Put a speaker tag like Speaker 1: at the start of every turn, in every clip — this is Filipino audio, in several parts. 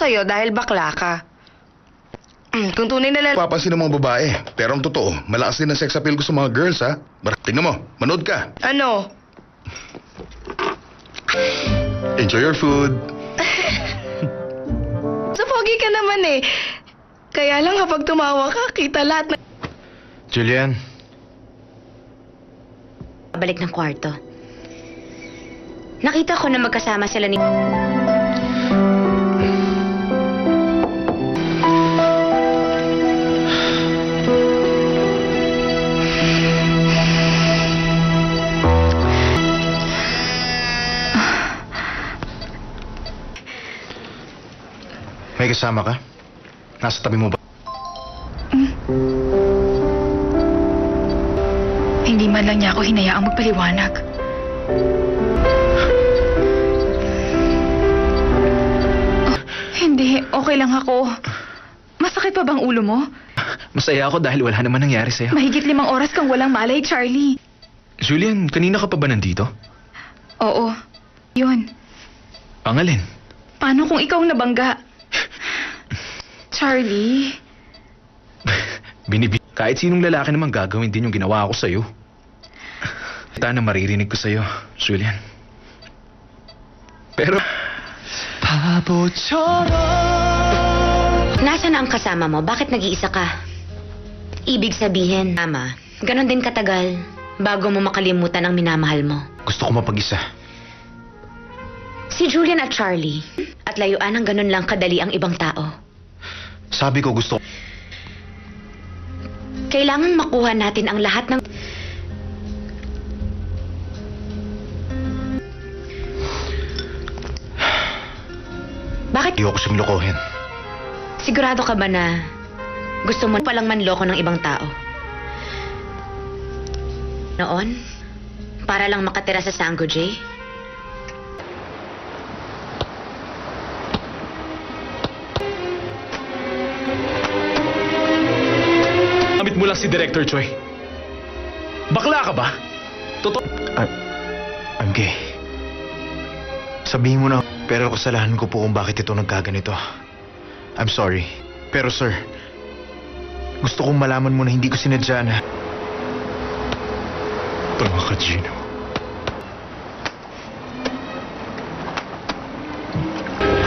Speaker 1: sa'yo dahil bakla ka. Kung tunay na lalaki...
Speaker 2: Papansin ng mga babae. Pero ang totoo, malakas din ang sex appeal ko sa mga girls, ha? Tingnan mo, manood ka.
Speaker 1: Ano?
Speaker 2: Enjoy your food.
Speaker 1: Sa pogi ka naman eh. Kaya lang kapag tumawa ka, kita lahat na...
Speaker 3: Julian,
Speaker 4: Balik ng kwarto. Nakita ko na magkasama sila ni...
Speaker 3: may kasama ka? Nasa tabi mo ba?
Speaker 5: Hindi man lang niya ako hinayaang magpaliwanag. Hindi, okay lang ako. Masakit pa bang ulo mo?
Speaker 3: Masaya ako dahil wala naman nangyari sa'yo.
Speaker 5: Mahigit 5 oras kang walang malay, Charlie.
Speaker 3: Julian, kanina ka pa ba nandito?
Speaker 5: Oo, yun.
Speaker 3: Pangalin.
Speaker 5: Paano kung ikaw ang nabangga? Charlie,
Speaker 3: Kahit sinong lalaki naman gagawin din yung ginawa ko sa'yo. Sana maririnig ko sa'yo, Julian. Pero...
Speaker 4: Nasaan na ang kasama mo? Bakit nag-iisa ka? Ibig sabihin, Ama, ganon din katagal bago mo makalimutan ang minamahal mo.
Speaker 3: Gusto ko mapag-isa.
Speaker 4: Si Julian at Charlie, at layuan ng ganon lang kadali ang ibang tao.
Speaker 3: Sabi ko gusto...
Speaker 4: Kailangan makuha natin ang lahat ng... Bakit?
Speaker 3: Ayoko siyang lokohin.
Speaker 4: Sigurado ka ba na gusto mo palang manloko ng ibang tao? Noon? Para lang makatira sa Sango J?
Speaker 3: Gamit mo lang si Director Choi. Bakla ka ba? Totoo. I'm gay. Sabihin mo na, pero kasalanan ko po kung bakit ito nagkaganito. I'm sorry. Pero sir, gusto kong malaman mo na hindi ko sinadya na... Tama ka, Gino.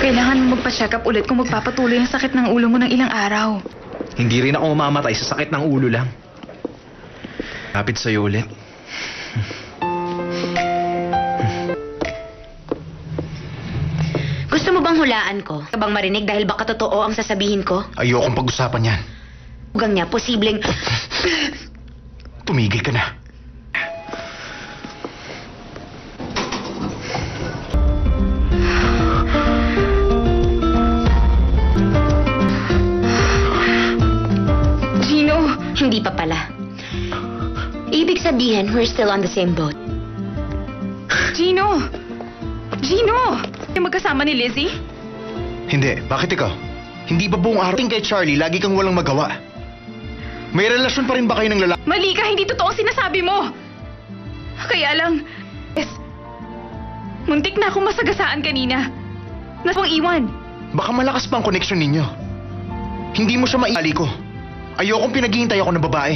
Speaker 5: kailangan mo magpa-check up ulit kung magpapatuloy ang sakit ng ulo mo ng ilang araw.
Speaker 3: Hindi rin ako mamamatay sa sakit ng ulo lang. Lapit sa'yo ulit.
Speaker 4: Gusto mo bang hulaan ko? Ka bang marinig dahil baka totoo ang sasabihin ko?
Speaker 3: Ayokong pag-usapan yan.
Speaker 4: Hugang niya, posibleng...
Speaker 3: Tumigil ka na.
Speaker 5: Gino!
Speaker 4: Hindi pa pala. Ibig sabihin, we're still on the same boat.
Speaker 5: Gino! Gino! Yung magkasama ni Lizzie?
Speaker 3: Hindi. Bakit ikaw? Hindi ba buong araw kay Charlie lagi kang walang magawa? May relasyon pa rin ba kayo ng lalaki?
Speaker 5: Mali ka, hindi totoo ang sinasabi mo. Kaya lang, muntik na akong masagasaan kanina. Nasang iwan.
Speaker 3: Baka malakas pa ang connection ninyo. Hindi mo siya maili ko. Ayokong pinaghihintay ako ng babae.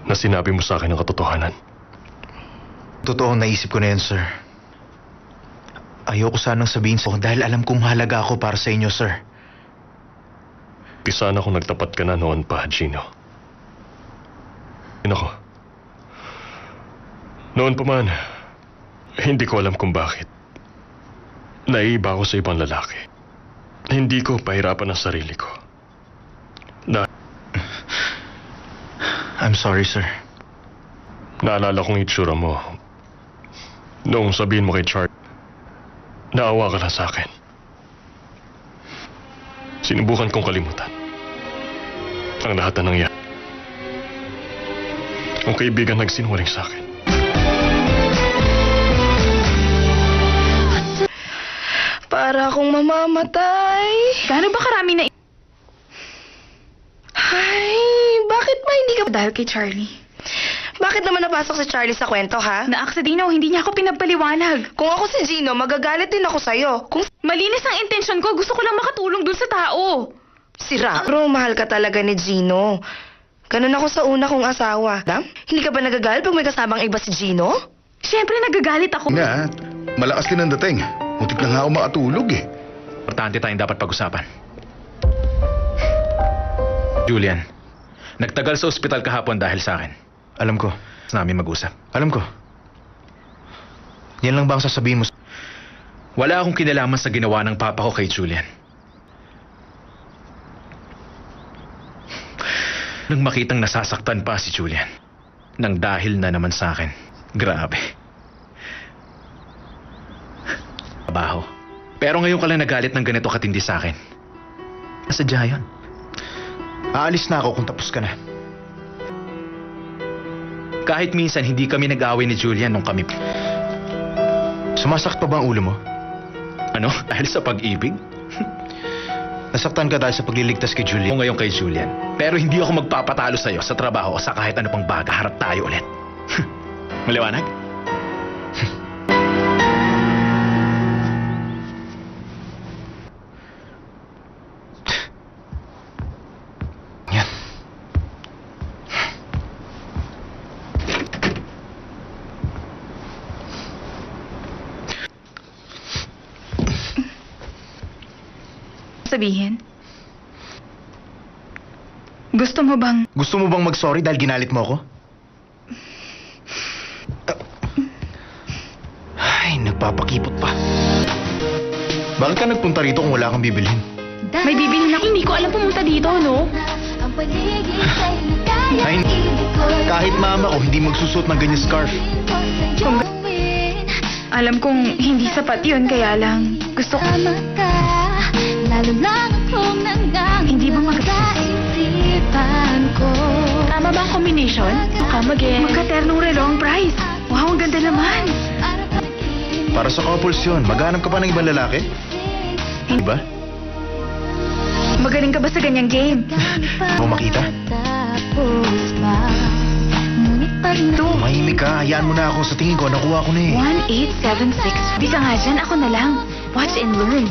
Speaker 6: Na sinabi mo sa akin ang katotohanan.
Speaker 3: Totoong naisip ko na yan, sir. Ayoko sanang sabihin sa dahil alam kong mahalaga ako para sa inyo, sir.
Speaker 6: Di sana kung nagtapat ka na noon pa, Gino. Ako. Noon pa man, hindi ko alam kung bakit. Naiiba ako sa ibang lalaki. Hindi ko pahirapan ang sarili ko.
Speaker 3: I'm sorry, sir.
Speaker 6: Naalala kong itsura mo. Noong sabihin mo kay Char, naawa ka lang sa akin. Sinubukan kong kalimutan ang lahat na nangyari. Ang kaibigan nagsinungaling sa akin.
Speaker 1: Para akong mamamatay.
Speaker 5: Gaano ba karami na...
Speaker 1: Ay, bakit ba hindi ka...
Speaker 5: Dahil kay Charlie.
Speaker 1: Bakit naman napasok si Charlie sa kwento, ha?
Speaker 5: Na-aksidino, hindi niya ako pinagpaliwanag.
Speaker 1: Kung ako si Gino, magagalit din ako sa'yo. Kung
Speaker 5: Malinis ang intensyon ko, gusto ko lang makatulong dun sa tao.
Speaker 1: sira. Pero mahal ka talaga ni Gino. Ganun ako sa una kong asawa. Hindi ka ba nagagalit pag may kasamang iba si Gino?
Speaker 5: Siyempre nagagalit ako.
Speaker 2: Nga, malakas din ang dating. Muntik na nga ako makatulog eh.
Speaker 3: Importante tayong dapat pag-usapan. Julian, nagtagal sa ospital kahapon dahil sa akin. Alam ko. Mas namin mag-usap. Alam ko. Yan lang ba ang sasabihin mo? Wala akong kinalaman sa ginawa ng papa ko kay Julian. Nang makitang nasasaktan pa si Julian, nang dahil na naman sa akin. Grabe. Trabaho. Pero ngayon ka lang nagalit ng ganito katindi sa akin. Nasadya yun. Aalis na ako kung tapos ka na. Kahit minsan hindi kami nag-away ni Julian nung kami... Sumasakit pa ba ang ulo mo? Ano? Dahil sa pag-ibig? Nasaktan ka dahil sa pagliligtas kay Julian. O ngayon kay Julian. Pero hindi ako magpapatalo sa'yo sa trabaho o sa kahit ano pang baga. Harap tayo ulit. Maliwanag? Yan.
Speaker 5: Sabihin? Gusto mo bang...
Speaker 3: Gusto mo bang mag-sorry dahil ginalit mo ako? Ay, nagpapakipot pa. Bakit ka nagpunta rito kung wala kang bibilhin?
Speaker 5: May bibilin ako. Hindi ko alam pumunta dito, no?
Speaker 3: Ay, kahit mama ko hindi magsusot ng ganyan scarf.
Speaker 5: Alam kong hindi sapat yun, kaya lang gusto ko...
Speaker 7: Lalo lang akong
Speaker 5: Hindi ba
Speaker 7: nangangasipan ko.
Speaker 5: Tama ba ang combination? Magka-ternong relo ang price. Wow, ang ganda naman.
Speaker 3: Para sa couples yun, maghanap ka pa ng ibang lalaki? Diba?
Speaker 5: Magaling ka ba sa ganyang game?
Speaker 3: Mo makita?
Speaker 7: Tapos ba? Ngunit pag
Speaker 3: Mahimik ka, hayaan mo na ako. Sa tingin ko, nakuha ko na eh.
Speaker 5: 1876. Di ka nga dyan, ako na lang. Watch and learn.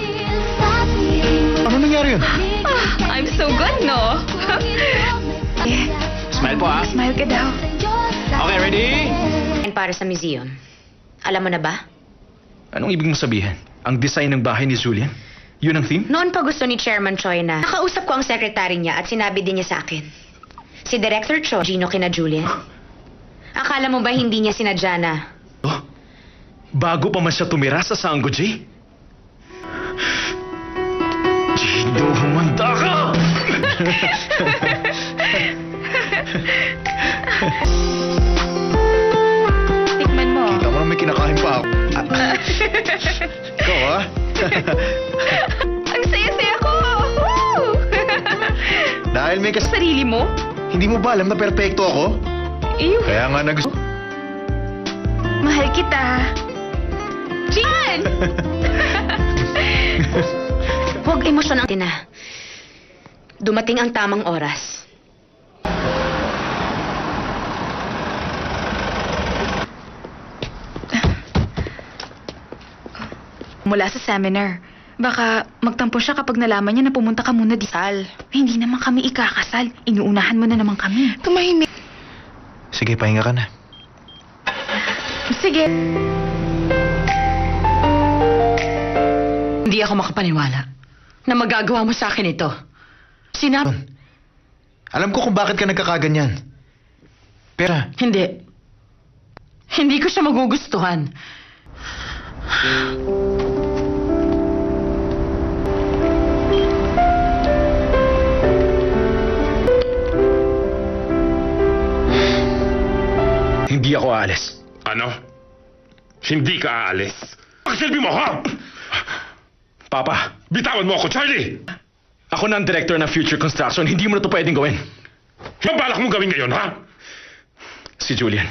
Speaker 3: Ano nangyari yun?
Speaker 5: I'm so good, no?
Speaker 3: Smile po ah.
Speaker 5: Smile ka daw.
Speaker 3: Okay, ready?
Speaker 4: And para sa museum. Alam mo na ba?
Speaker 3: Anong ibig mo sabihin? Ang design ng bahay ni Julian? Yun ang theme?
Speaker 4: Noon pa gusto ni Chairman Choi na nakausap ko ang sekretary niya at sinabi din niya sa akin. Si Director Choi, Gino kina Julian. Akala mo ba hindi niya sinadya na?
Speaker 3: Oh, bago pa man siya tumira sa Sanggo, G? Gino, humanda ka!
Speaker 5: Tikman mo.
Speaker 3: Kita mo na may kinakain pa ako. Ikaw ah?
Speaker 5: Ang saya-saya ko! Woo!
Speaker 3: Dahil may
Speaker 5: Sarili mo?
Speaker 3: Hindi mo ba alam na perpekto ako?
Speaker 5: Ew.
Speaker 3: Kaya nga
Speaker 5: Mahal kita. Gian!
Speaker 4: Huwag emosyon ang tina. Dumating ang tamang oras.
Speaker 5: Mula sa seminar. Baka magtampo siya kapag nalaman niya na pumunta ka muna di Sal. Hindi naman kami ikakasal. Inuunahan mo na naman kami.
Speaker 1: Tumahimik.
Speaker 3: Sige, pahinga ka na.
Speaker 5: Sige.
Speaker 8: Hindi ako makapaniwala na magagawa mo sa akin ito.
Speaker 3: Alam ko kung bakit ka nagkakaganyan. Pera.
Speaker 8: Hindi. Hindi ko siya magugustuhan.
Speaker 3: Hindi ako aalis.
Speaker 6: Ano? Hindi ka aalis? Pagsilbi mo, ha?
Speaker 3: Papa,
Speaker 6: Bitawan mo ako, Charlie!
Speaker 3: ako na ang director ng Future Construction. Hindi mo na ito pwedeng gawin.
Speaker 6: Ang balak mong gawin ngayon, ha?
Speaker 3: Si Julian.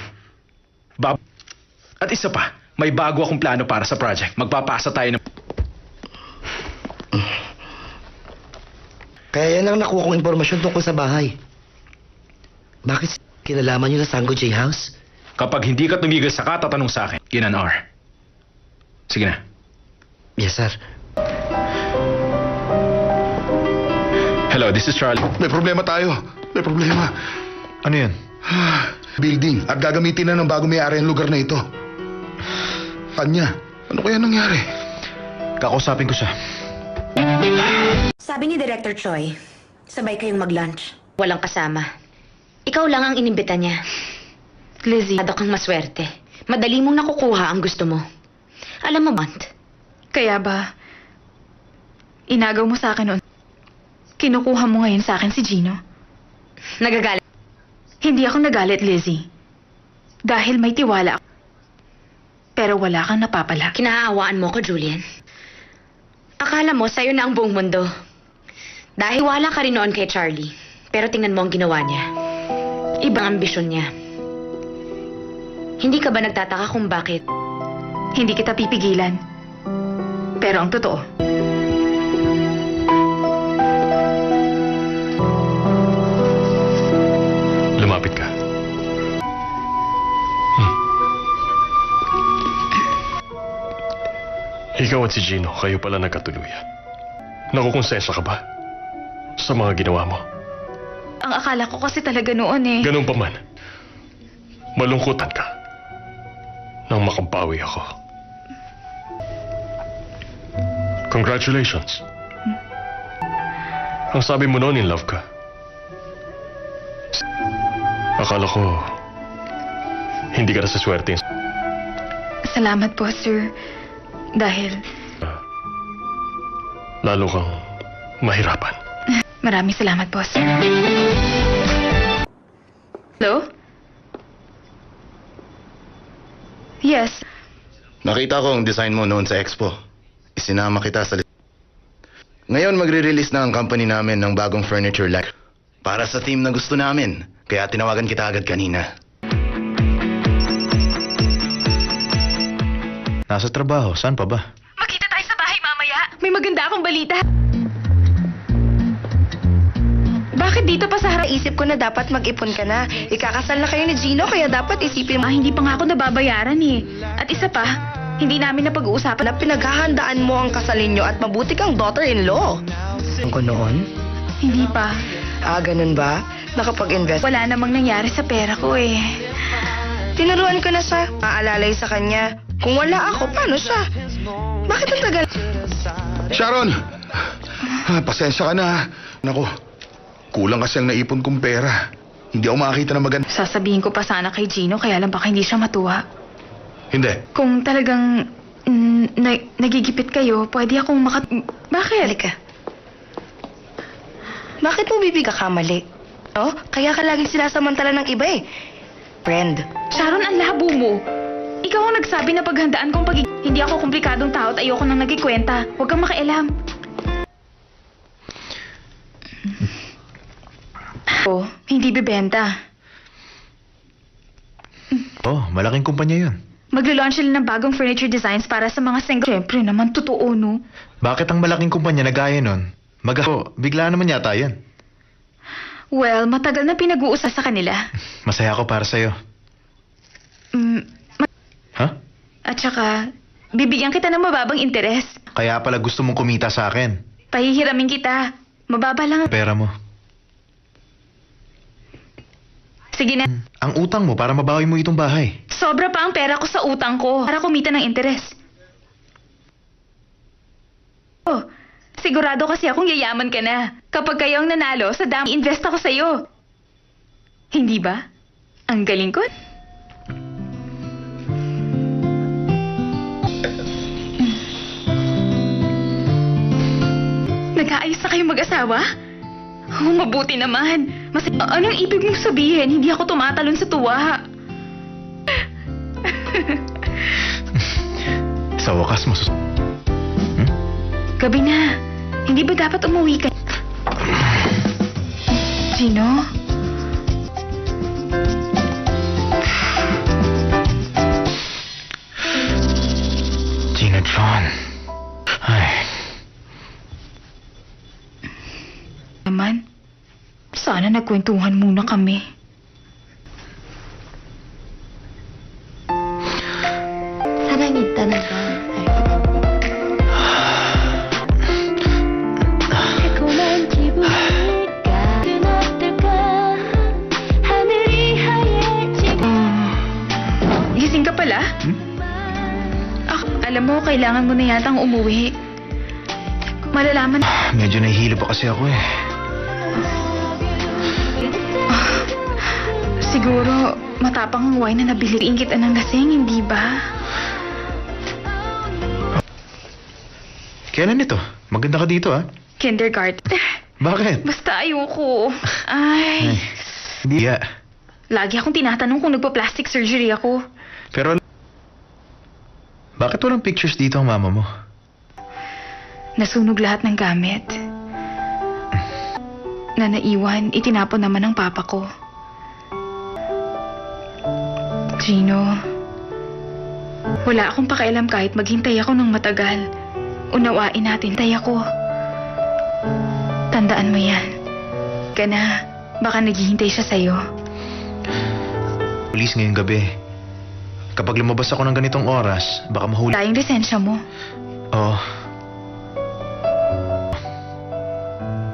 Speaker 3: At isa pa, may bago akong plano para sa project. Magpapasa tayo ng...
Speaker 9: Kaya yan ang nakuha kong impormasyon tungkol sa bahay. Bakit kinalaman niyo sa Sango J House?
Speaker 3: Kapag hindi ka tumigil sa katatanong sa akin, yun ang R. Sige na.
Speaker 9: Yes, sir.
Speaker 3: Hello, this is Charlie.
Speaker 2: May problema tayo. May problema.
Speaker 3: Ano yun?
Speaker 2: Building at gagamitin na ng bago may-ari ang lugar na ito. Kanya, ano kaya nangyari?
Speaker 3: Kakausapin ko siya.
Speaker 4: Sabi ni Director Choi, sabay kayong mag-lunch. Walang kasama. Ikaw lang ang inimbita niya.
Speaker 5: Lizzie,
Speaker 4: Masyado kang maswerte. Madali mong nakukuha ang gusto mo. Alam mo, Mant,
Speaker 5: kaya ba inagaw mo sa akin noon? Kinukuha mo ngayon sa akin si Gino?
Speaker 4: nagagalit.
Speaker 5: Hindi ako nagalit, Lizzie. Dahil may tiwala ako. Pero wala kang napapala.
Speaker 4: Kinahaawaan mo ko, Julian. Akala mo sa'yo na ang buong mundo. Dahil wala ka rin noon kay Charlie. Pero tingnan mo ang ginawa niya. Ibang ambisyon niya. Hindi ka ba nagtataka kung bakit?
Speaker 5: Hindi kita pipigilan. Pero ang totoo,
Speaker 6: Lumapit ka. Ikaw at si Gino, kayo pala nagkatuluyan. Nakukonsensya ka ba sa mga ginawa mo?
Speaker 5: ang akala ko kasi talaga noon eh.
Speaker 6: Ganun pa man, malungkutan ka nang makabawi ako. Congratulations. Ang sabi mo noon in love ka. Akala ko hindi ka na sa swerte.
Speaker 5: Salamat po, sir. Dahil
Speaker 6: Lalo kang mahirapan.
Speaker 5: maraming salamat po, sir. Hello? Yes.
Speaker 10: Nakita ko ang design mo noon sa expo. Isinama kita sa Ngayon magre-release na ang company namin ng bagong furniture line. Para sa team na gusto namin. Kaya tinawagan kita agad kanina.
Speaker 3: Nasa trabaho, saan pa ba?
Speaker 5: Makita tayo sa bahay mamaya. May maganda akong balita.
Speaker 1: Bakit dito pa sa harap? Isip ko na dapat mag-ipon ka na. Ikakasal na kayo ni Gino, kaya dapat isipin mo
Speaker 5: Hindi pa nga ako nababayaran eh. At isa pa, hindi namin napag-uusapan
Speaker 1: na pinaghahandaan mo ang kasalin nyo at mabuti kang daughter-in-law. Ang ko noon?
Speaker 5: Hindi pa.
Speaker 1: Ganun ba? Nakapag-invest.
Speaker 5: Wala namang nangyari sa pera ko eh.
Speaker 1: Tinuruan ko na siya. Maalalay sa kanya. Kung wala ako, paano siya? Bakit ang tagal?
Speaker 2: Sharon! Pasensya ka na. Naku, kulang kasi ang naipon kong pera. Hindi ako makakita ng maganda.
Speaker 5: Sasabihin ko pa sana kay Gino, kaya lang baka hindi siya matuwa.
Speaker 2: Hindi.
Speaker 5: Kung talagang nagigipit kayo, pwede akong Bakit?
Speaker 1: Halika. Bakit mo bibig kakamali? Oh, kaya ka laging sinasamantala ng iba eh. Friend.
Speaker 5: Sharon, ang labo mo. Ikaw ang nagsabi na paghandaan kong Hindi ako komplikadong tao at ayoko nang nagkikwenta. Huwag kang makialam. Oh, hindi bibenta.
Speaker 3: Oh, malaking kumpanya yun.
Speaker 5: Maglo-launch sila ng bagong furniture designs para sa mga single. Siyempre naman, totoo, no?
Speaker 3: Bakit ang malaking kumpanya na gaya nun? Bigla naman yata yan.
Speaker 5: Well, matagal na pinag-uusap sa kanila.
Speaker 3: Masaya ako para sa'yo. Ha?
Speaker 5: At saka, bibigyan kita ng mababang interes.
Speaker 3: Kaya pala gusto mong kumita sa akin.
Speaker 5: Pahihiramin kita. Mababa lang ang...
Speaker 3: Pera mo.
Speaker 5: Sige na.
Speaker 3: Ang utang mo para mabawi mo itong bahay.
Speaker 5: Sobra pa ang pera ko sa utang ko para kumita ng interes. Oh, sigurado kasi akong yayaman ka na. Kapag kayo ang nanalo, sa dami invest ako sa'yo. Hindi ba? Ang galing ko. Nag-aayos na kayong mag-asawa? Oh, mabuti naman. Anong ibig mong sabihin? Hindi ako tumatalon sa tuwa.
Speaker 3: Sa wakas,
Speaker 5: Gabi na. Hindi ba dapat umuwi ka? Gino?
Speaker 3: Gina John. Ay.
Speaker 5: nagkwentuhan muna kami.
Speaker 7: 사랑했다는 걸 달콤한 기분일까 는 어떨까 하늘이 하얘지고
Speaker 5: Gising ka pala? Alam mo, kailangan mo na yatang umuwi. Malalaman...
Speaker 3: Medyo nahihilo pa kasi ako eh.
Speaker 5: Siguro, matapang ang wine na nabili. Ingkit ng lasing, hindi ba?
Speaker 3: Kailan ito? Maganda ka dito ah.
Speaker 5: Kindergarten.
Speaker 3: Bakit?
Speaker 5: Basta ayoko. Ay.
Speaker 3: Hindi.
Speaker 5: Lagi akong tinatanong kung nagpa-plastic surgery ako.
Speaker 3: Pero... Bakit walang pictures dito ang mama mo?
Speaker 5: Nasunog lahat ng gamit. Na naiwan, itinapon naman ng papa ko. Gino, wala akong pakialam kahit maghintay ako ng matagal. Unawain natin, tay ako. Tandaan mo yan. Ka na, baka naghihintay siya sa'yo.
Speaker 3: Police ngayong gabi. Kapag lumabas ako ng ganitong oras, baka mahuli.
Speaker 5: Tayong lisensya mo.
Speaker 3: Oo.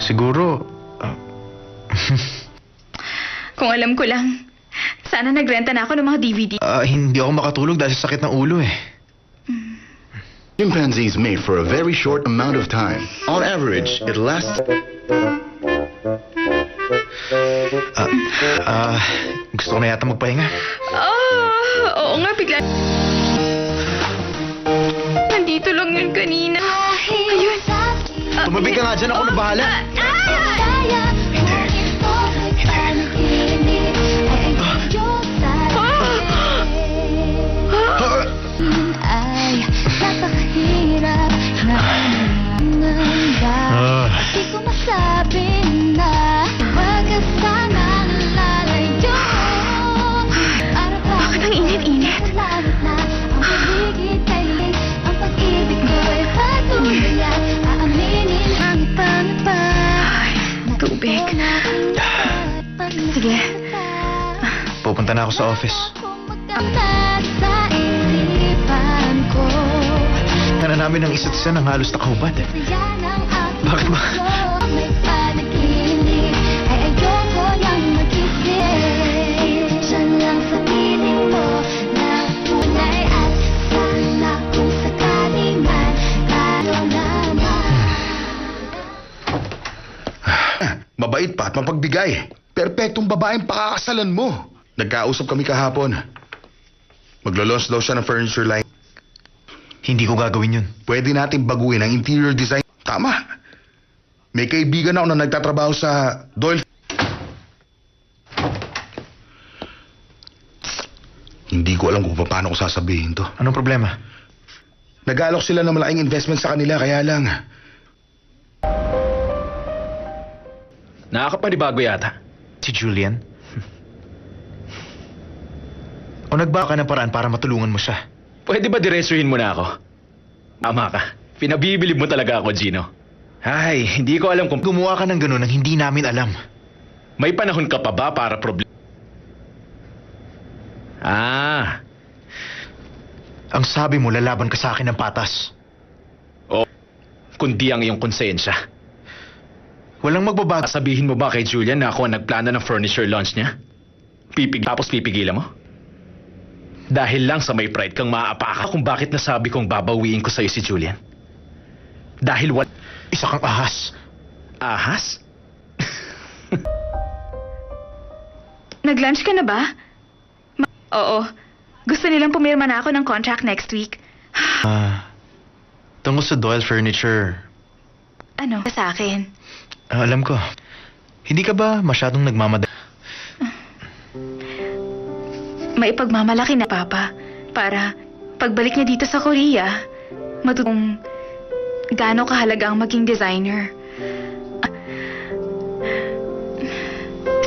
Speaker 3: Siguro...
Speaker 5: Kung alam ko lang, sana nagrenta na ako ng mga DVD.
Speaker 3: Hindi ako makatulog dahil sa sakit ng ulo eh.
Speaker 10: Chimpanzees mate for a very short amount of time. On average, it lasts...
Speaker 3: Gusto ko na yata magpahinga.
Speaker 5: Oo nga, bigla. Nandito lang yun kanina. Ayun.
Speaker 3: Tumabig ka nga dyan, ako na bahala.
Speaker 7: ay napakahirap na Di ko masabi na wag ka sanang lalayo.
Speaker 5: Bakit ang init-init?
Speaker 7: Ang paligid ay lis, ang pag-ibig ko ay patuloy at aaminin ang pa.
Speaker 5: Tubig. Sige.
Speaker 3: Pupunta na ako sa office.
Speaker 7: Sa isipan ko
Speaker 3: Tara namin ang isa't isa ng halos nakahubad. Bakit ba?
Speaker 7: May panaginip ay ayoko nang magising. Diyan lang sa piling mo na tunay at sana kung sakaling man tayo naman.
Speaker 2: Mabait pa at mapagbigay. Perpektong babaeng pakakasalan mo. Nagkausap kami kahapon. Maglo-launch daw siya ng furniture line.
Speaker 3: Hindi ko gagawin yun.
Speaker 2: Pwede natin baguhin ang interior design. Tama. May kaibigan ako na nagtatrabaho sa Doyle. Hindi ko alam kung paano ko sasabihin to.
Speaker 3: Anong problema?
Speaker 2: Nag-alok sila ng malaking investment sa kanila, kaya lang.
Speaker 6: Nakakapanibago yata.
Speaker 3: Si Julian? O nagbaka ng paraan para matulungan mo siya?
Speaker 6: Pwede ba diretsuhin mo na ako? Tama ka. Pinabibilib mo talaga ako, Gino. Ay, hindi ko alam kung...
Speaker 3: Gumawa ka ng ganun ang hindi namin alam.
Speaker 6: May panahon ka pa ba para problem...
Speaker 3: Ang sabi mo, lalaban ka sa akin ng patas.
Speaker 6: O, kundi ang iyong konsensya.
Speaker 3: Walang magbabago.
Speaker 6: Sabihin mo ba kay Julian na ako ang nagplano ng furniture launch niya? Tapos pipigilan mo? Dahil lang sa may pride kang maaapaka kung bakit nasabi kong babawiin ko sa'yo si Julian. Dahil
Speaker 3: Isa kang ahas.
Speaker 6: Ahas?
Speaker 5: Nag-lunch ka na ba? Oo. Gusto nilang pumirma na ako ng contract next week.
Speaker 3: Tungkol sa Doyle Furniture.
Speaker 5: Ano? Sa akin.
Speaker 3: Alam ko. Hindi ka ba masyadong nagmamadali?
Speaker 5: May pagmamalaki na Papa para pagbalik niya dito sa Korea, matutong gaano kahalaga ang maging designer.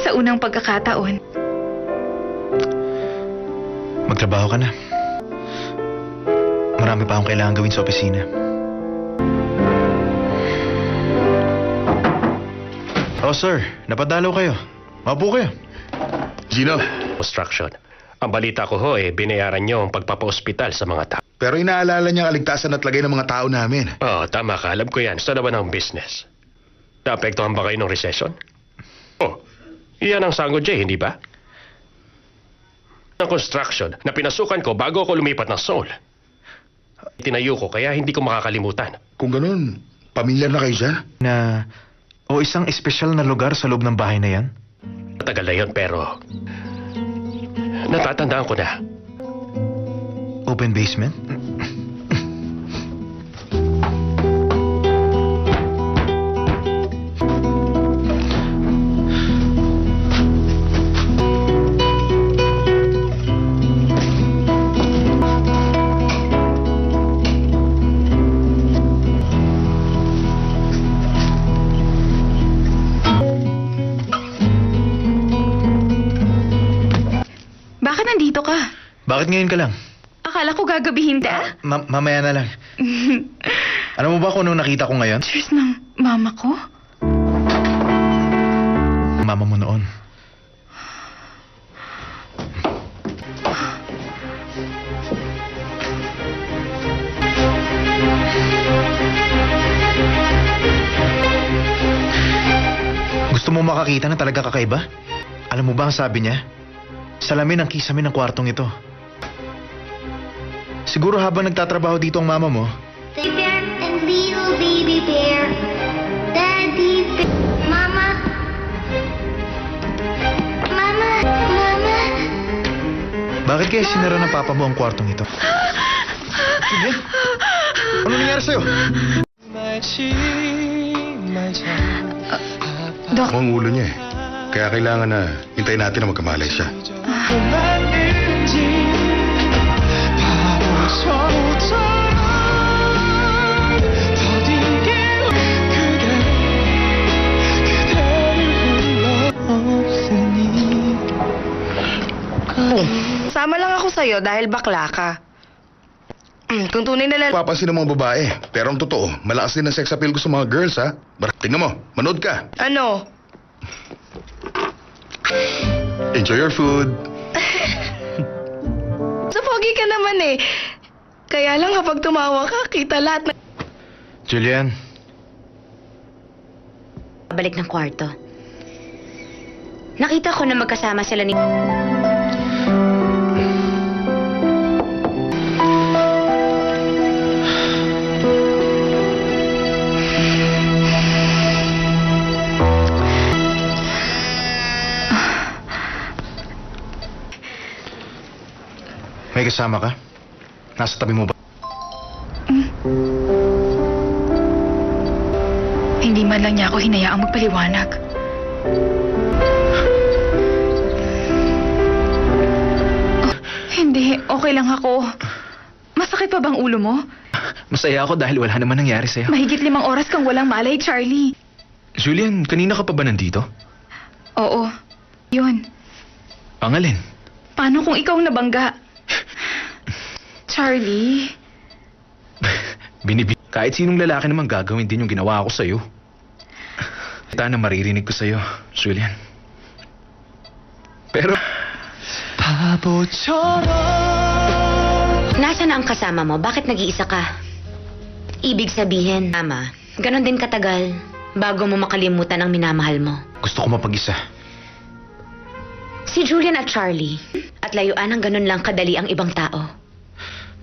Speaker 5: Sa unang pagkakataon.
Speaker 3: Magtrabaho ka na. Marami pa akong kailangan gawin sa opisina. Oh, sir. Napadalaw kayo. Mapo kayo.
Speaker 2: Gino,
Speaker 11: Construction. Ang balita ko binayaran niyo ang pagpapa-ospital sa mga tao.
Speaker 2: pero inaalala niya kaligtasan at lagay ng mga tao namin.
Speaker 11: Oo, tama ka. Alam ko yan. Gusto naman ang business. Naapektuhan ba kayo ng recession? Oh, iyan ang Sango J, hindi ba? Ang construction na pinasukan ko bago ako lumipat ng Seoul. Tinayo ko kaya hindi ko makakalimutan.
Speaker 2: Kung ganun, pamilyar na kayo dyan?
Speaker 3: O isang espesyal na lugar sa loob ng bahay na yan?
Speaker 11: Matagal na yun pero natatandaan ko na.
Speaker 3: Open basement?
Speaker 5: Bakit nandito ka?
Speaker 3: Bakit ngayon ka lang?
Speaker 5: Akala ko gagabihin ka.
Speaker 3: Mamaya na lang. Alam mo ba kung anong nakita ko ngayon?
Speaker 5: Cheers ng mama ko?
Speaker 3: Mama mo noon. Gusto mo makakita na talaga kakaiba? Alam mo ba ang sabi niya? Salamin ang kisame ng kwartong ito. Siguro habang nagtatrabaho dito ang mama mo,
Speaker 7: Baby bear and little baby bear. Daddy bear. Mama. Mama. Mama.
Speaker 3: bakit kaya sinara ng papa mo ang kwartong ito? Sige. Ano nangyari sa'yo?
Speaker 5: Dok,
Speaker 2: Ang ulo niya eh. Kaya kailangan na hintayin natin na magkamalay siya.
Speaker 1: Sama lang ako sa'yo dahil bakla ka. Kung tunay na lalaki...
Speaker 2: Papansin ng mga babae. Pero ang totoo, malakas din ang sex appeal ko sa mga girls, ha? Tingnan mo, manood ka.
Speaker 1: Ano?
Speaker 2: Enjoy your food.
Speaker 1: Sa pogi ka naman eh. Kaya lang kapag tumawa ka, kita lahat na...
Speaker 3: Julian,
Speaker 4: Balik ng kwarto. Nakita ko na magkasama sila ni...
Speaker 3: may kasama ka? Nasa tabi mo ba?
Speaker 5: hindi man lang niya ako hinayaang magpaliwanag. Hindi, okay lang ako. Masakit pa bang ulo mo?
Speaker 6: Masaya ako dahil wala naman nangyari sa'yo.
Speaker 5: Mahigit 5 oras kang walang malay, Charlie.
Speaker 6: Julian, kanina ka pa ba nandito?
Speaker 5: Oo, yun.
Speaker 6: Pangalin.
Speaker 5: Paano kung ikaw ang nabangga? Charlie,
Speaker 6: Kahit sinong lalaki naman gagawin din yung ginawa ko sa'yo. Sana maririnig ko sa'yo, Julian. Pero...
Speaker 4: Nasaan na ang kasama mo? Bakit nag-iisa ka? Ibig sabihin, Mama, ganon din katagal bago mo makalimutan ang minamahal mo.
Speaker 3: Gusto ko mapag-isa.
Speaker 4: Si Julian at Charlie. At layuan ng ganon lang kadali ang ibang tao.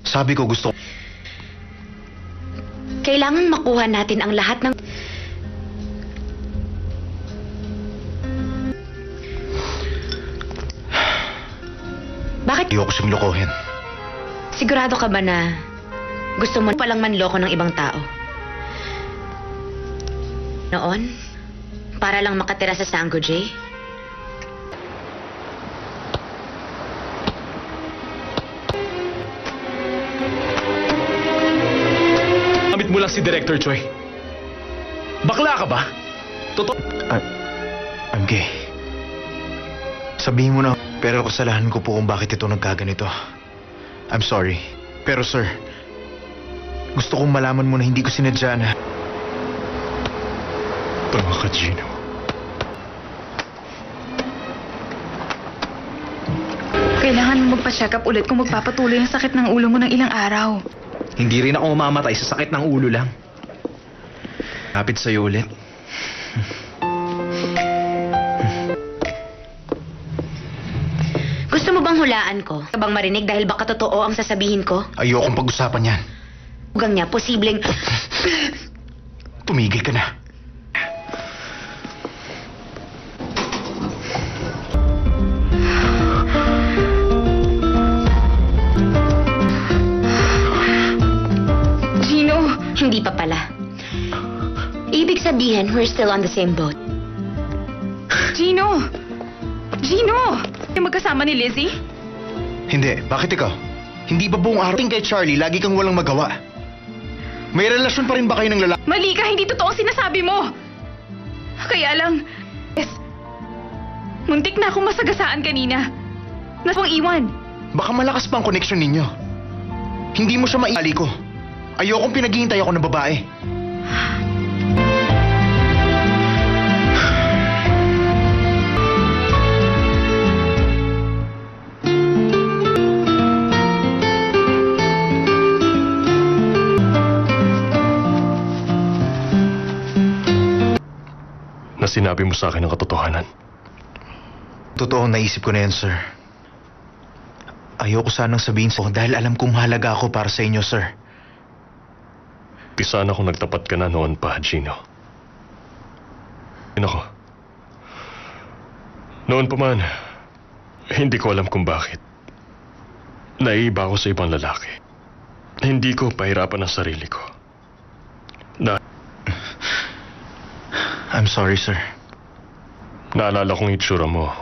Speaker 3: Sabi ko gusto...
Speaker 4: Kailangan makuha natin ang lahat ng... Bakit?
Speaker 3: Ayoko siyang lokohin.
Speaker 4: Sigurado ka ba na gusto mo palang manloko ng ibang tao? Noon? Para lang makatira sa Sango J?
Speaker 6: Gamit mo lang si Director Choi. Bakla ka ba? Totoo.
Speaker 3: I'm gay. Sabihin mo na, pero kasalanan ko po kung bakit ito nagkaganito. I'm sorry. Pero sir, gusto kong malaman mo na hindi ko sinadya na...
Speaker 6: Tama ka, Gino.
Speaker 5: Kailangan mo magpa-check up ulit kung magpapatuloy ang sakit ng ulo mo ng ilang araw.
Speaker 3: Hindi rin ako mamamatay sa sakit ng ulo lang. Lapit sa'yo ulit.
Speaker 4: Gusto mo bang hulaan ko? Gusto bang marinig dahil baka totoo ang sasabihin ko?
Speaker 3: Ayokong pag-usapan yan.
Speaker 4: Hugang niya, posibleng...
Speaker 3: Tumigil ka na.
Speaker 5: Gino!
Speaker 4: Hindi pa pala. Ibig sabihin, we're still on the same boat.
Speaker 5: Gino! Gino! Yung magkasama ni Lizzie?
Speaker 3: Hindi. Bakit ikaw? Hindi ba buong araw kay Charlie lagi kang walang magawa? May relasyon pa rin ba kayo ng lalaki?
Speaker 5: Mali ka, hindi totoo ang sinasabi mo. Kaya lang, yes, muntik na akong masagasaan kanina. Nasang iwan.
Speaker 3: Baka malakas pa ang connection ninyo. Hindi mo siya maili ko. Ayokong pinaghihintay ako ng babae.
Speaker 11: Na sinabi mo sa akin ang katotohanan.
Speaker 3: Totoong naisip ko na yan, sir. Ayoko sanang sabihin sa dahil alam kong mahalaga ako para sa inyo, sir.
Speaker 11: Di sana kung nagtapat ka na noon pa, Gino. Ako. Noon pa man, hindi ko alam kung bakit. Naiiba ako sa ibang lalaki. Hindi ko pahirapan ang sarili ko.
Speaker 3: I'm sorry, sir.
Speaker 11: Naalala kong itsura mo.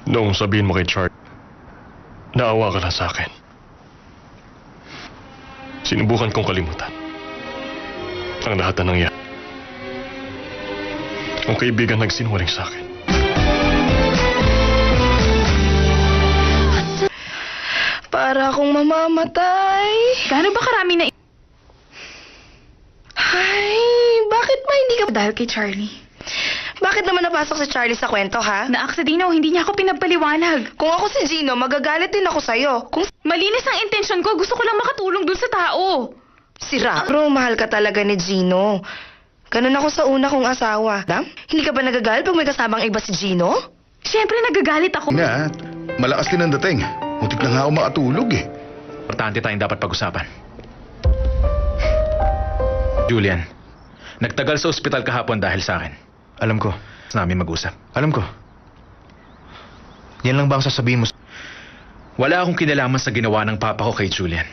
Speaker 11: Noong sabihin mo kay Charlie, naawa ka lang sa akin. Sinubukan kong kalimutan ang lahat na nangyari. Ang kaibigan nagsinungaling sa akin.
Speaker 1: Para akong mamamatay.
Speaker 5: Gaano ba karami na...
Speaker 1: Ay, bakit ba hindi ka...
Speaker 5: Dahil kay Charlie.
Speaker 1: Bakit naman napasok si Charlie sa kwento, ha?
Speaker 5: Na-aksidino, hindi niya ako pinagpaliwanag.
Speaker 1: Kung ako si Gino, magagalit din ako sa'yo. Kung
Speaker 5: Malinis ang intensyon ko, gusto ko lang makatulong dun sa tao.
Speaker 1: sira, pero mahal ka talaga ni Gino. Ganun ako sa una kong asawa. Dam, hindi ka ba nagagalit pag may kasamang iba si Gino?
Speaker 5: Siyempre nagagalit ako.
Speaker 2: Nga, malakas din ang dating. Muntik na nga ako makatulog eh.
Speaker 6: Importante tayong dapat pag-usapan. Julian, nagtagal sa ospital kahapon dahil sa akin.
Speaker 3: Alam ko.
Speaker 6: Gusto namin mag-usap.
Speaker 3: Alam ko. Yan lang ba ang sasabihin mo?
Speaker 6: Wala akong kinalaman sa ginawa ng papa ko kay Julian.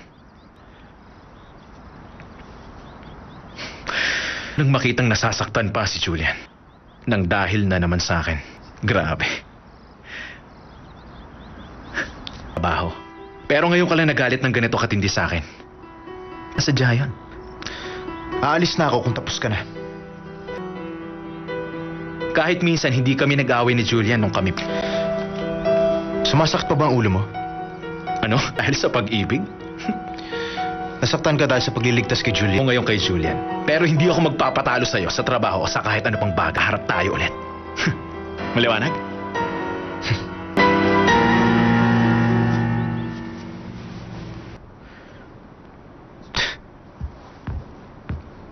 Speaker 6: Nang makitang nasasaktan pa si Julian. Nang dahil na naman sa akin. Grabe. Trabaho. Pero ngayon ka lang nagalit ng ganito katindi sa akin. Nasadya yan.
Speaker 3: Aalis na ako kung tapos ka na.
Speaker 6: Kahit minsan hindi kami nag-away ni Julian nung kami...
Speaker 3: Sumasakit pa ba ang ulo mo?
Speaker 6: Ano? Dahil sa pag-ibig?
Speaker 3: Nasaktan ka dahil sa pagliligtas kay Julian.
Speaker 6: Ako ngayon kay Julian. Pero hindi ako magpapatalo sa'yo sa trabaho o sa kahit ano pang baga. Harap tayo ulit. Maliwanag?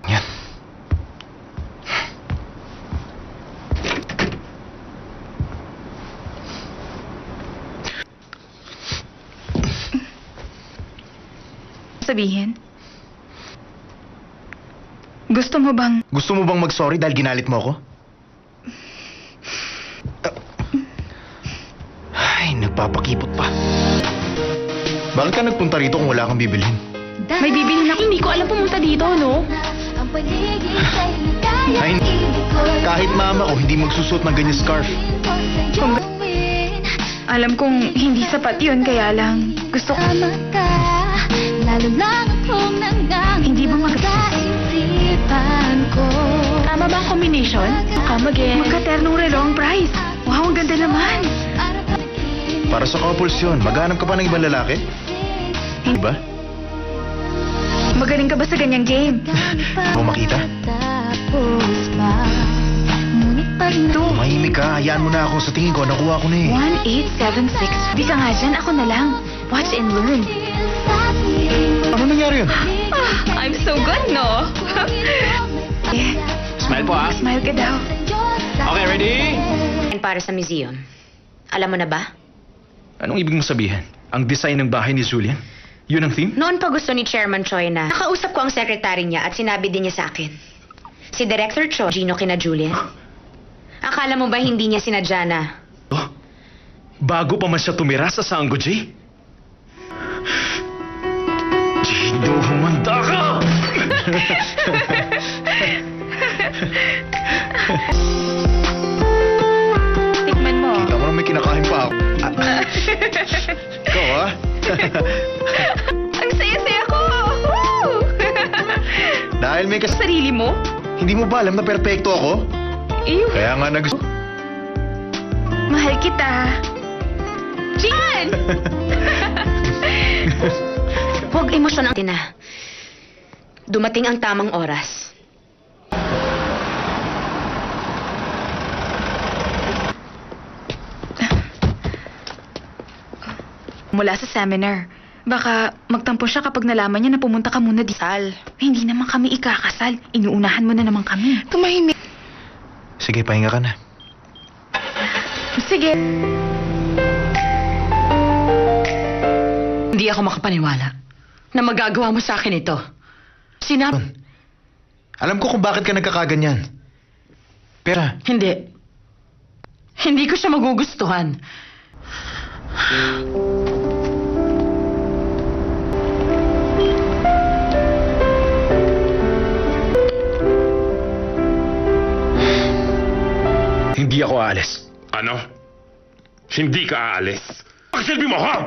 Speaker 3: Yan.
Speaker 5: Sabihin? Gusto mo bang...
Speaker 3: Gusto mo bang mag-sorry dahil ginalit mo ako? Ay, nagpapakipot pa. Bakit ka nagpunta rito kung wala kang bibilhin?
Speaker 5: May bibilhin ako. Hindi ko alam pumunta dito, no?
Speaker 7: Ang paligid ay ligaya.
Speaker 3: Ay, kahit mama ko hindi magsusuot ng ganyan scarf.
Speaker 5: Alam kong hindi sapat yun, kaya lang gusto ko...
Speaker 7: Tama ka, lalo lang akong
Speaker 5: Hindi ba
Speaker 7: isipan ko.
Speaker 5: Tama ba ang combination? Come again. Magka-ternong relo ang price. Wow, ang ganda naman.
Speaker 3: Para sa couples yun, maghanap ka pa ng ibang lalaki? Hindi ba?
Speaker 5: Magaling ka ba sa ganyang game?
Speaker 3: Mo makita?
Speaker 7: Tapos pa, ngunit pa rin
Speaker 5: Ito.
Speaker 3: Mahimik ka. Hayaan mo na ako. Sa tingin ko, nakuha ko na eh.
Speaker 5: 1876. Di ka nga dyan, ako na lang. Watch and learn.
Speaker 3: Ano nangyari yun?
Speaker 5: I'm so good, no? Eh,
Speaker 6: Smile po,
Speaker 5: smile ka daw.
Speaker 6: Okay, ready?
Speaker 4: And para sa museum. Alam mo na ba?
Speaker 6: Anong ibig mo sabihin? Ang design ng bahay ni Julian? Yun ang theme?
Speaker 4: Noon pa gusto ni Chairman Choi na nakausap ko ang sekretary niya at sinabi din niya sa akin. Si Director Choi, Gino kina Julian. Akala mo ba hindi niya sinadya na?
Speaker 6: Oh, bago pa man siya tumira sa Sango J? Gino, humanda ka!
Speaker 5: Tikman mo.
Speaker 3: Kita mo na may kinakain pa ako. Ikaw ah?
Speaker 5: Ang saya-saya ko! Woo!
Speaker 3: Dahil may
Speaker 5: Sarili mo?
Speaker 3: Hindi mo ba alam na perpekto ako?
Speaker 5: Ew.
Speaker 3: Kaya nga nagusto.
Speaker 5: Mahal kita. Gian!
Speaker 4: Huwag emosyon ang tina. Dumating ang tamang oras.
Speaker 5: Mula sa seminar. Baka magtampo siya kapag nalaman niya na pumunta ka muna di Sal. Hindi naman kami ikakasal. Inuunahan mo na naman kami.
Speaker 1: Tumahimik.
Speaker 3: Sige, pahinga ka na.
Speaker 5: Sige.
Speaker 8: Hindi ako makapaniwala na magagawa mo sa akin ito. Sinabi...
Speaker 3: Alam ko kung bakit ka nagkakaganyan. Pera.
Speaker 8: Hindi. Hindi ko siya magugustuhan.
Speaker 6: Hindi ako aalis.
Speaker 11: Ano? Hindi ka aalis? Pagsilbi mo, ha?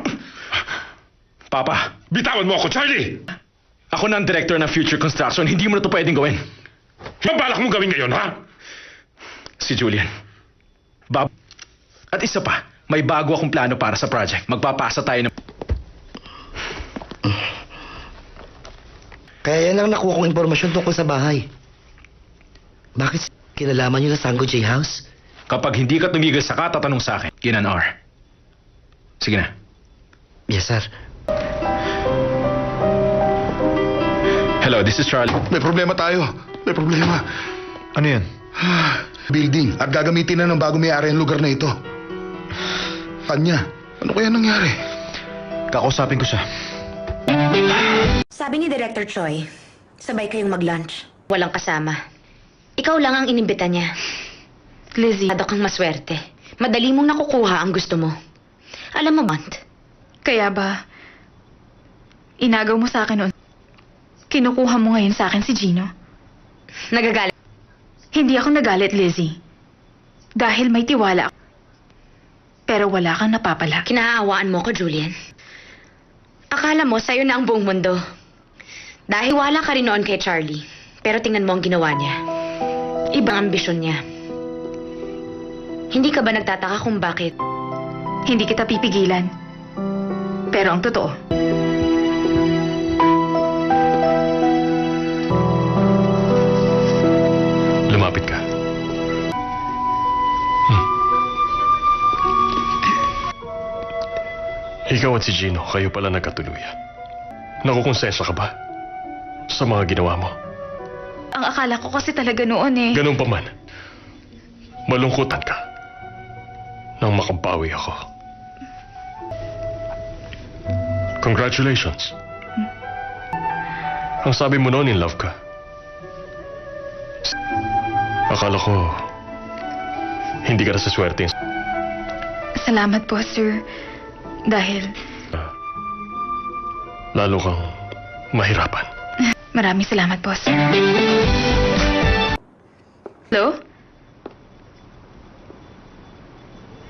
Speaker 6: Papa,
Speaker 11: Bitawan mo ako, Charlie!
Speaker 6: ako na ang director ng Future Construction. Hindi mo na ito pwedeng gawin.
Speaker 11: Ang balak mong gawin ngayon, ha?
Speaker 6: Si Julian. At isa pa, may bago akong plano para sa project. Magpapasa tayo ng...
Speaker 9: Kaya yan ang nakuha kong impormasyon tungkol sa bahay. Bakit kinalaman niyo na Sango J House?
Speaker 6: Kapag hindi ka tumigil sa katatanong sa akin, Kinan-R. Sige na.
Speaker 9: Yes, sir.
Speaker 6: Hello, this is Charlie.
Speaker 2: May problema tayo. May problema.
Speaker 3: Ano yun?
Speaker 2: Building at gagamitin na ng bago may-ari ang lugar na ito. Kanya, ano kaya nangyari?
Speaker 3: Kakausapin ko siya.
Speaker 4: Sabi ni Director Choi, sabay kayong mag-lunch. Walang kasama. Ikaw lang ang inimbita niya.
Speaker 5: Lizzie.
Speaker 4: Masyado kang maswerte. Madali mong nakukuha ang gusto mo. Alam mo, Mont,
Speaker 5: Kaya ba, inagaw mo sa akin noon? Kinukuha mo ngayon sa akin si Gino?
Speaker 4: nagagalit.
Speaker 5: Hindi ako nagalit, Lizzie. Dahil may tiwala ako. Pero wala kang napapala.
Speaker 4: Kinaawaan mo ko, Julian. Akala mo, sa'yo na ang buong mundo. Dahil wala ka rin noon kay Charlie. Pero tingnan mo ang ginawa niya. Ibang ambisyon niya. Hindi ka ba nagtataka kung bakit?
Speaker 5: Hindi kita pipigilan. Pero ang totoo,
Speaker 11: Lumapit ka. Ikaw at si Gino, kayo pala nagkatuluyan. Nakukonsensya ka ba sa mga ginawa mo?
Speaker 5: ang akala ko kasi talaga noon eh.
Speaker 11: Ganun pa man, malungkutan ka nang makabawi ako. Congratulations. Ang sabi mo noon, in love ka. Akala ko, hindi ka na sa swerte.
Speaker 5: Salamat po, sir. Dahil
Speaker 11: Lalo kang mahirapan.
Speaker 5: maraming salamat po, sir. Hello?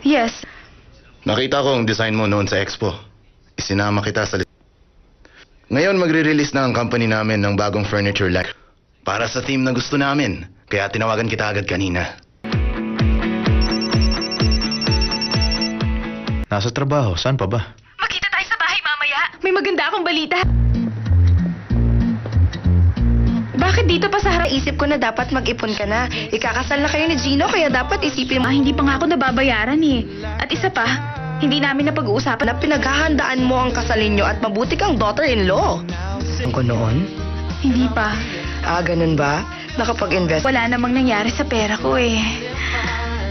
Speaker 5: Yes.
Speaker 10: Nakita ko ang design mo noon sa expo. Isinama kita sa Ngayon magre-release na ang company namin ng bagong furniture line. Para sa team na gusto namin. Kaya tinawagan kita agad kanina.
Speaker 3: Nasa trabaho. Saan pa ba?
Speaker 5: Makita tayo sa bahay mamaya. May maganda akong balita. Bakit? Bakit dito pa sa harap?
Speaker 1: Isip ko na dapat mag-ipon ka na. Ikakasal na kayo ni Gino, kaya dapat isipin mo
Speaker 5: Hindi pa nga ako nababayaran eh. At isa pa, hindi namin napag-uusapan
Speaker 1: na pinaghahandaan mo ang kasalin nyo at mabuti kang daughter-in-law. Ang ko noon?
Speaker 5: Hindi pa.
Speaker 1: Ganun ba? Nakapag-invest.
Speaker 5: Wala namang nangyari sa pera ko eh.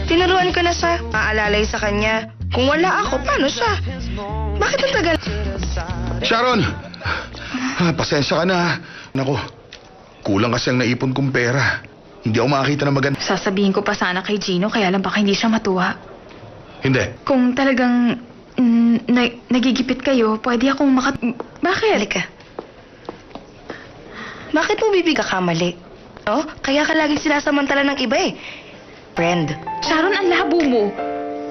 Speaker 1: Tinuruan ko na siya. Maalalay sa kanya. Kung wala ako, paano siya? Bakit ang tagal?
Speaker 2: Sharon! Pasensya ka na. Nako, kulang kasi ang naipon kong pera. Hindi ako makakita ng maganda.
Speaker 5: Sasabihin ko pa sana kay Gino, kaya lang baka hindi siya matuwa.
Speaker 2: Hindi.
Speaker 5: Kung talagang nagigipit kayo, pwede akong Bakit?
Speaker 1: Halika. Bakit mo bibig kakamali? No? Kaya ka laging sinasamantala ng iba eh. Friend.
Speaker 5: Sharon, ang labo mo.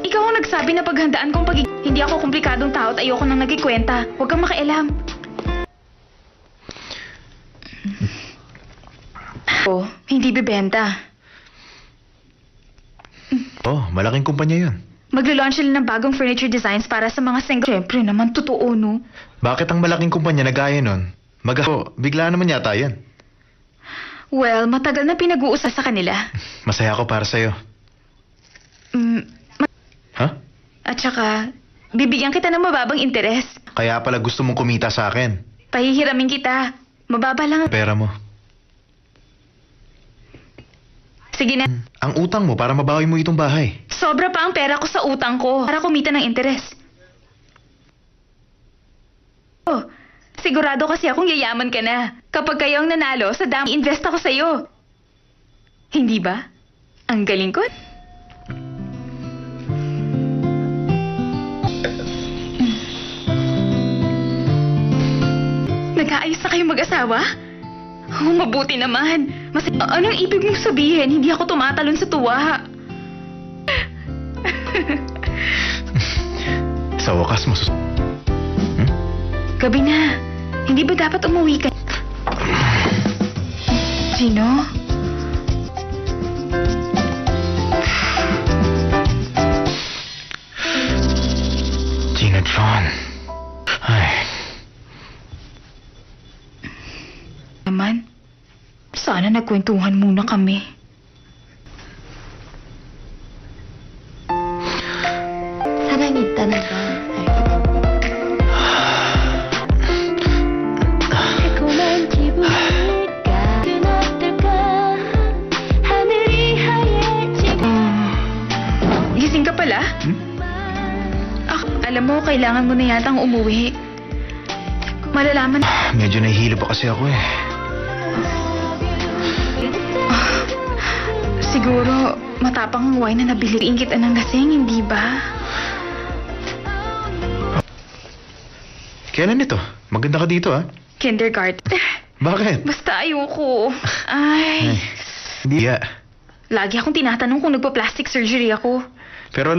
Speaker 5: Ikaw ang nagsabi na paghandaan kong Hindi ako komplikadong tao at ayoko nang nagkikwenta. Huwag kang makialam. Hindi bibenta.
Speaker 3: Malaking kumpanya yun.
Speaker 5: Maglo-launch sila ng bagong furniture designs para sa mga single. Siyempre naman, totoo, no?
Speaker 3: Bakit ang malaking kumpanya na gaya nun? Bigla naman yata yan.
Speaker 5: Well, matagal na pinag-uusap sa kanila.
Speaker 3: Masaya ako para sa'yo. Ha?
Speaker 5: At saka, bibigyan kita ng mababang interes.
Speaker 3: Kaya pala gusto mong kumita sa akin.
Speaker 5: Pahihiramin kita. Mababa lang ang
Speaker 3: Pera mo.
Speaker 5: Sige na.
Speaker 3: Ang utang mo para mabawi mo itong bahay.
Speaker 5: Sobra pa ang pera ko sa utang ko para kumita ng interes. Sigurado kasi akong yayaman ka na. Kapag kayo ang nanalo, sa dami invest ako sa'yo. Hindi ba? Ang galing ko. Nag-aayos na kayong mag-asawa? Mabuti naman. Anong ibig mong sabihin? Hindi ako tumatalon sa tuwa.
Speaker 3: Sa wakas,
Speaker 5: Gabi na. Hindi ba dapat umuwi ka? Gino?
Speaker 3: Gina John. Ay.
Speaker 5: Naman, sana nagkwentuhan muna kami.
Speaker 7: 사랑이 있다는 걸 달콤한 기분일까 눈 어떨까 하늘이 하얘지고
Speaker 5: Gising ka pala? Alam mo, kailangan mo na yatang umuwi. Malalaman...
Speaker 3: Medyo nahihilo pa kasi ako eh.
Speaker 5: Siguro, matapang ang wine na nabili. Inggitan ng lasing, hindi ba?
Speaker 3: Kailan ito? Maganda ka dito, ah.
Speaker 5: Kindergarten.
Speaker 3: Bakit?
Speaker 5: Basta ayoko. Ay.
Speaker 3: Hindi.
Speaker 5: Lagi akong tinatanong kung nagpa-plastic surgery ako.
Speaker 3: Pero...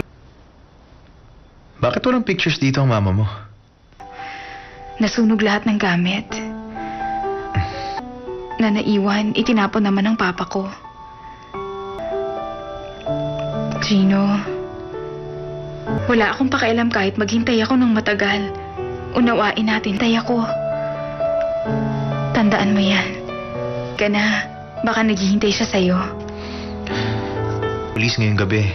Speaker 3: Bakit walang pictures dito ang mama mo?
Speaker 5: Nasunog lahat ng gamit. Na naiwan, itinapon naman ng papa ko. Gino, wala akong pakialam kahit maghintay ako ng matagal. Unawain natin, tay ako. Tandaan mo yan. Ka na, baka naghihintay siya sa'yo.
Speaker 3: Pulis ngayong gabi.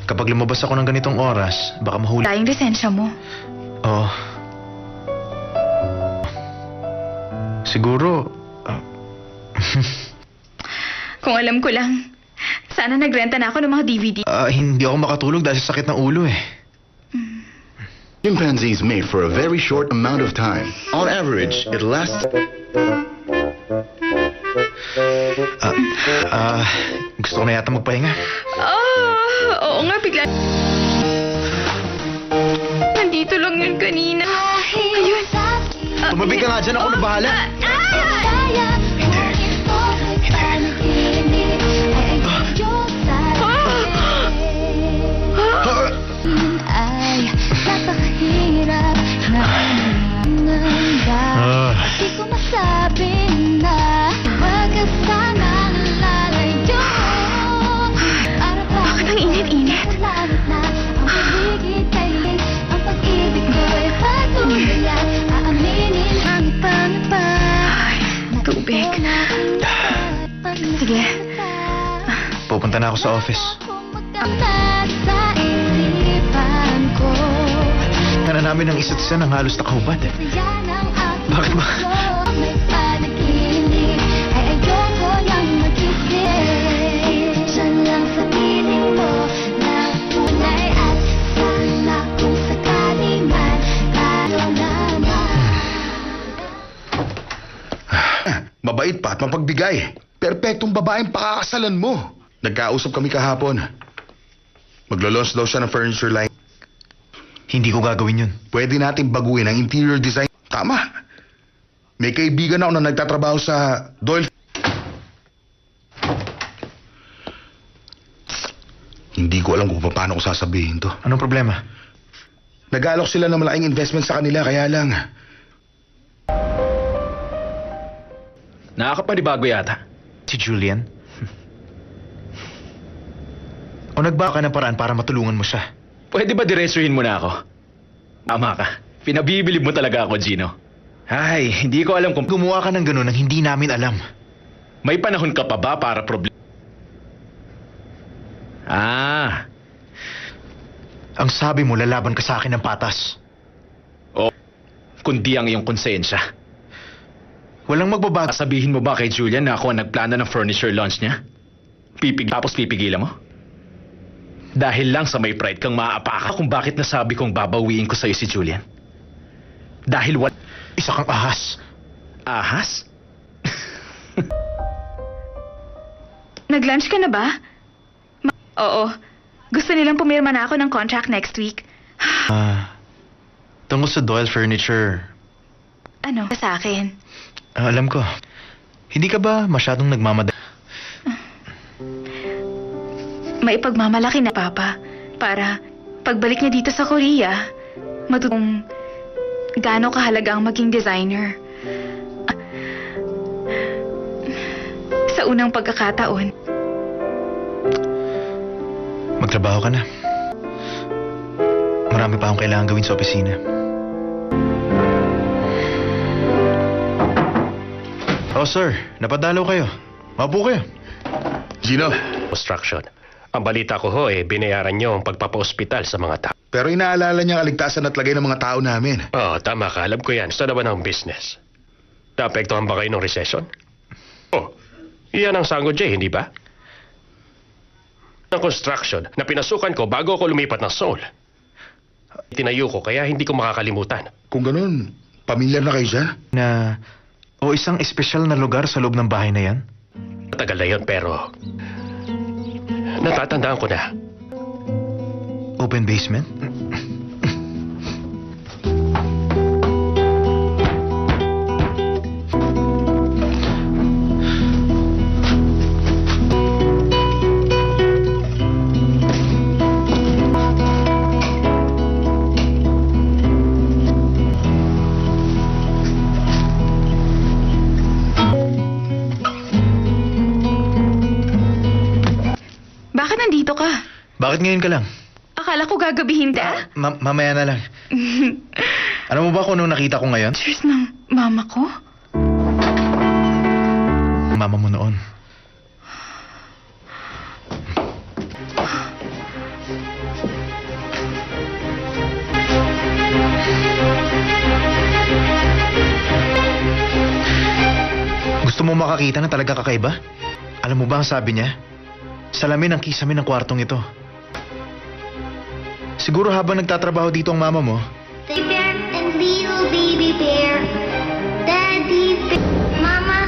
Speaker 3: Kapag lumabas ako ng ganitong oras, baka mahuli.
Speaker 5: Tayong lisensya mo.
Speaker 3: Oo. Siguro...
Speaker 5: Kung alam ko lang, sana nagrenta na ako ng mga DVD.
Speaker 3: Hindi ako makatulog dahil sa sakit ng ulo eh.
Speaker 10: Chimpanzees mate for a very short amount of time. On average, it lasts...
Speaker 3: Gusto ko na yata magpahinga.
Speaker 5: Oo nga, bigla. Nandito lang yun kanina. Ayun.
Speaker 3: Tumabi ka nga dyan, ako na bahala.
Speaker 7: ay napakahirap na Di ko masabi na wag ka sanang lalayo.
Speaker 5: Bakit ang init-init?
Speaker 7: Ang paligid ay lilis, ang pag-ibig ko'y patuloy at aaminin ang iba na pa.
Speaker 3: Punta na ako sa office.
Speaker 7: Sa isipan ko.
Speaker 3: Kana namin ang isa't isa ng halos nakahubad.
Speaker 7: Yan ang aking
Speaker 3: Bakit ba?
Speaker 7: puso. May panaginip ay ayoko lang magising. Diyan lang sa piling mo na tunay at sana kung sakali man talo naman.
Speaker 2: Mabait pa at mapagbigay. Perpektong babaeng pakakasalan mo. Nagkausap kami kahapon. Maglo-launch daw siya ng furniture line.
Speaker 3: Hindi ko gagawin yun.
Speaker 2: Pwede natin baguhin ang interior design. Tama. May kaibigan ako na nagtatrabaho sa Doyle. Hindi ko alam kung paano ko sasabihin to.
Speaker 3: Anong problema?
Speaker 2: Nag-alok sila ng malaking investment sa kanila, kaya lang.
Speaker 6: Nakakapanibago yata.
Speaker 3: Si Julian? O nagbaka ng paraan para matulungan mo siya?
Speaker 6: Pwede ba diretsuhin mo na ako? Tama ka. Pinabibilib mo talaga ako, Gino. Ay, hindi ko alam kung
Speaker 3: Gumawa ka ng ganun ang hindi namin alam.
Speaker 6: may panahon ka pa ba para problema.
Speaker 3: Ang sabi mo, lalaban ka sa akin ng patas.
Speaker 6: O, kundi ang iyong konsensya.
Speaker 3: Walang magbabago.
Speaker 6: Sabihin mo ba kay Julian na ako ang nagplano ng furniture launch niya? Tapos pipigilan mo? Dahil lang sa may pride kang maaapaka kung bakit nasabi kong babawiin ko sa'yo si Julian. Dahil
Speaker 3: Isa kang ahas.
Speaker 6: Ahas?
Speaker 5: Nag-lunch ka na ba? Oo. Gusto nilang pumirma na ako ng contract next week.
Speaker 3: Tungkol sa Doyle Furniture,
Speaker 5: Ano? Sa akin.
Speaker 3: alam ko. Hindi ka ba masyadong nagmamadali?
Speaker 5: May pagmamalaki na Papa para pagbalik niya dito sa Korea, matutong gaano kahalaga ang maging designer. Sa unang pagkakataon.
Speaker 3: Magtrabaho ka na. Marami pa akong kailangan gawin sa opisina. Oh, sir. Napadalaw kayo. Maupo kayo.
Speaker 2: Gino,
Speaker 11: Construction. Ang balita ko binayaran niyo ang pagpapa-ospital sa mga tao.
Speaker 2: pero inaalala niya ang kaligtasan at lagay ng mga tao namin.
Speaker 11: Oo, tama ka. Alam ko yan. Gusto naman ng business. Naapektuhan ba kayo ng recession? Oh, iyan ang Sango J, hindi ba? Ang construction na pinasukan ko bago ako lumipat ng Seoul. Tinayo ko kaya hindi ko makakalimutan.
Speaker 2: Kung ganun, pamilyar na kayo dyan?
Speaker 3: O isang espesyal na lugar sa loob ng bahay na yan?
Speaker 11: Matagal na yun pero natatandaan ko na.
Speaker 3: Open basement?
Speaker 5: Bakit nandito ka?
Speaker 3: Bakit ngayon ka lang?
Speaker 5: Akala ko gagabihin ka.
Speaker 3: Mamaya na lang. Alam mo ba kung anong nakita ko ngayon?
Speaker 5: Cheers ng mama ko?
Speaker 3: Mama mo noon. Gusto mo makakita na talaga kakaiba? Alam mo ba ang sabi niya? Salamin ang kisame ng kwartong ito. Siguro habang nagtatrabaho dito ang mama mo,
Speaker 7: Baby bear and little baby bear. Daddy bear. Mama.